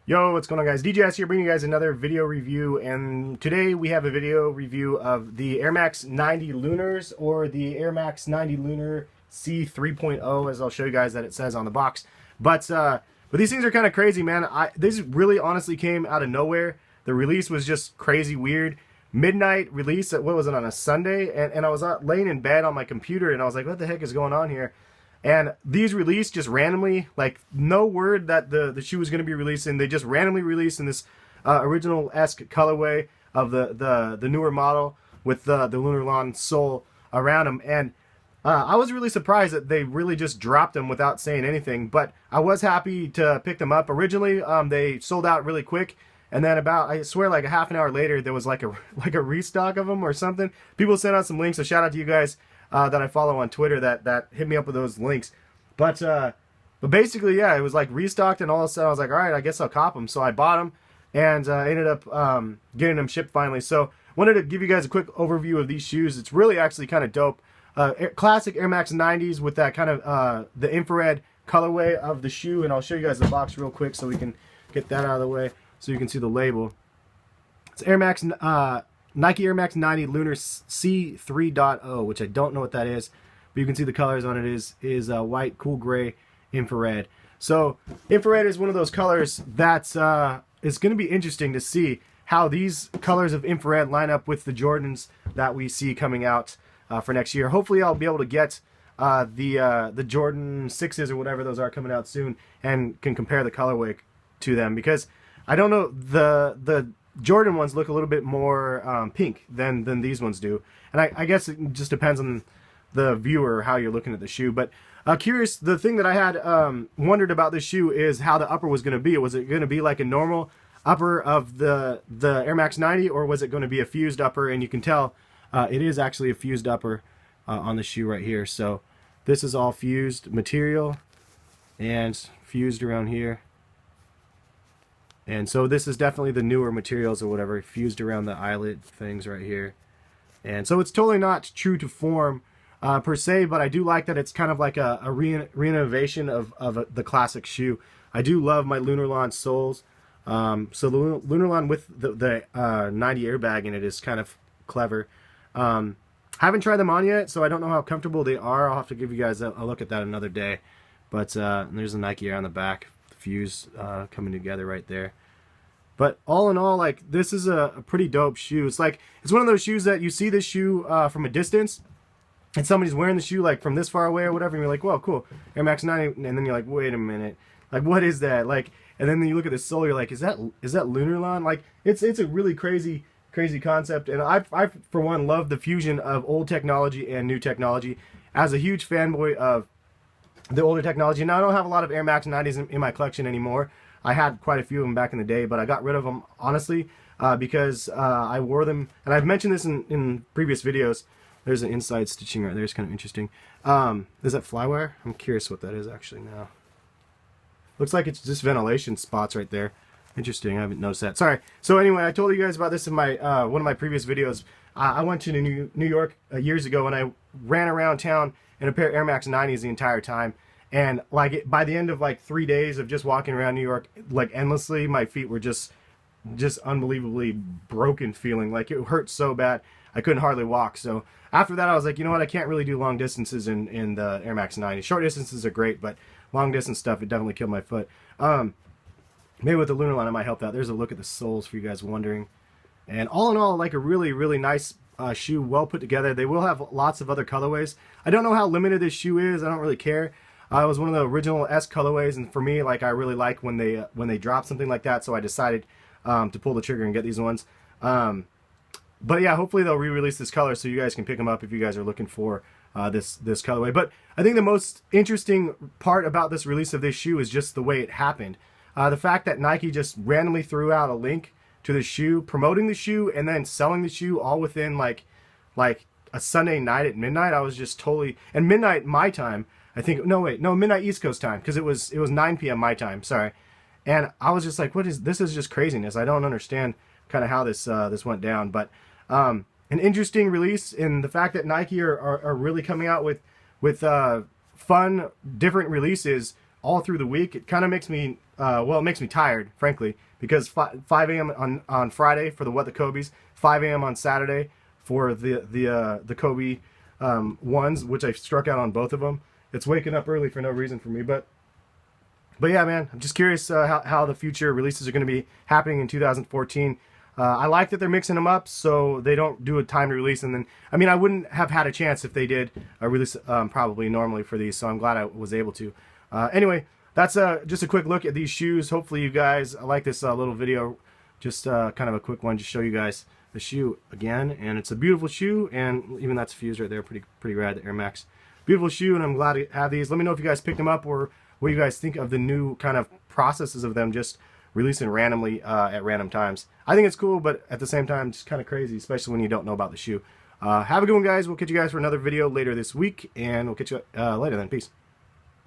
Yo, what's going on, guys? DJS here, bringing you guys another video review, and today we have a video review of the Air Max 90 Lunars, or the Air Max 90 Lunar C3.0, as I'll show you guys that it says on the box. But these things are kind of crazy, man. This really honestly came out of nowhere. The release was just crazy weird. Midnight release, what was it, on a Sunday? And I was laying in bed on my computer, and I was like, what the heck is going on here? And these released just randomly, like no word that the shoe was going to be releasing. They just randomly released in this original-esque colorway of the newer model with the Lunar90 sole around them. And I was really surprised that they really just dropped them without saying anything. But I was happy to pick them up. Originally, they sold out really quick. And then about, I swear, like a half an hour later, there was like a restock of them or something. People sent out some links, so shout out to you guys that I follow on Twitter that hit me up with those links. But basically, yeah, it was like restocked, and all of a sudden I was like, all right, I guess I'll cop them. So I bought them, and ended up getting them shipped finally. So wanted to give you guys a quick overview of these shoes. It's really actually kind of dope. Classic Air Max 90s with that kind of the infrared colorway of the shoe, and I'll show you guys the box real quick so we can get that out of the way so you can see the label. It's Air Max Nike Air Max 90 Lunar C3.0, which I don't know what that is, but you can see the colors on it is white, cool gray, infrared. So infrared is one of those colors that's is going to be interesting to see how these colors of infrared line up with the Jordans that we see coming out for next year. Hopefully I'll be able to get the Jordan 6s or whatever those are coming out soon, and can compare the colorway to them, because I don't know, the Jordan ones look a little bit more pink than these ones do, and I guess it just depends on the viewer how you're looking at the shoe. But curious, the thing that I had wondered about this shoe is how the upper was going to be. Was it going to be like a normal upper of the Air Max 90, or was it going to be a fused upper? And you can tell it is actually a fused upper on the shoe right here. So this is all fused material and fused around here. And so this is definitely the newer materials or whatever, fused around the eyelet things right here. And so it's totally not true to form per se, but I do like that it's kind of like a re-innovation of the classic shoe. I do love my Lunar90 soles. So the Lunar90 with the 90 airbag in it is kind of clever. Haven't tried them on yet, so I don't know how comfortable they are. I'll have to give you guys a look at that another day. But there's a Nike Air on the back. Fuse coming together right there. But all in all, like, this is a pretty dope shoe. It's like, it's one of those shoes that you see this shoe from a distance, and somebody's wearing the shoe like from this far away or whatever, and you're like, whoa, cool, Air Max 90, and then you're like, wait a minute, like, what is that? Like, and then you look at the sole, you're like, is that Lunar90? Like, it's a really crazy concept. And I for one love the fusion of old technology and new technology. As a huge fanboy of the older technology. Now, I don't have a lot of Air Max 90s in my collection anymore. I had quite a few of them back in the day, but I got rid of them, honestly, because I wore them, and I've mentioned this in previous videos. There's an inside stitching right there. It's kind of interesting. Is that flywire? I'm curious what that is actually now. Looks like it's just ventilation spots right there. Interesting. I haven't noticed that. Sorry. So anyway, I told you guys about this in my one of my previous videos. I went to New York years ago, and I ran around town in a pair of Air Max 90s the entire time, and like by the end of like 3 days of just walking around New York like endlessly, my feet were just unbelievably broken, feeling like it hurt so bad I couldn't hardly walk. So after that I was like, you know what, I can't really do long distances in the Air Max 90. Short distances are great, but long distance stuff, it definitely killed my foot. Maybe with the Lunar90 I might help out. There's a look at the soles for you guys wondering. And all in all, like a really nice shoe, well put together. They will have lots of other colorways. I don't know how limited this shoe is. I don't really care. It was one of the original S colorways, and for me, like, I really like when they drop something like that. So I decided to pull the trigger and get these ones. But yeah, hopefully they'll re-release this color so you guys can pick them up if you guys are looking for this colorway. But I think the most interesting part about this release of this shoe is just the way it happened. The fact that Nike just randomly threw out a link to the shoe, promoting the shoe, and then selling the shoe all within like a Sunday night at midnight. I was just totally, and midnight my time, I think, no wait, no, midnight East Coast time, because it was 9 p.m. my time, sorry. And I was just like, this is just craziness. I don't understand kind of how this went down. But an interesting release in the fact that Nike are really coming out with fun, different releases all through the week. It kind of makes me well, it makes me tired, frankly, because 5 a.m. on Friday for the What the Kobe's, 5 a.m. on Saturday for the Kobe ones, which I struck out on both of them. It's waking up early for no reason for me, but yeah, man, I'm just curious how the future releases are going to be happening in 2014. I like that they're mixing them up so they don't do a timed release, and then, I mean, I wouldn't have had a chance if they did a release probably normally for these, so I'm glad I was able to. Anyway, that's just a quick look at these shoes. Hopefully you guys like this little video, just kind of a quick one to show you guys the shoe again, and it's a beautiful shoe, and even that's fused right there, pretty rad, the Air Max. Beautiful shoe, and I'm glad to have these. Let me know if you guys picked them up or what you guys think of the new kind of processes of them just releasing randomly at random times. I think it's cool, but at the same time, it's kind of crazy, especially when you don't know about the shoe. Have a good one, guys. We'll catch you guys for another video later this week, and we'll catch you later then. Peace.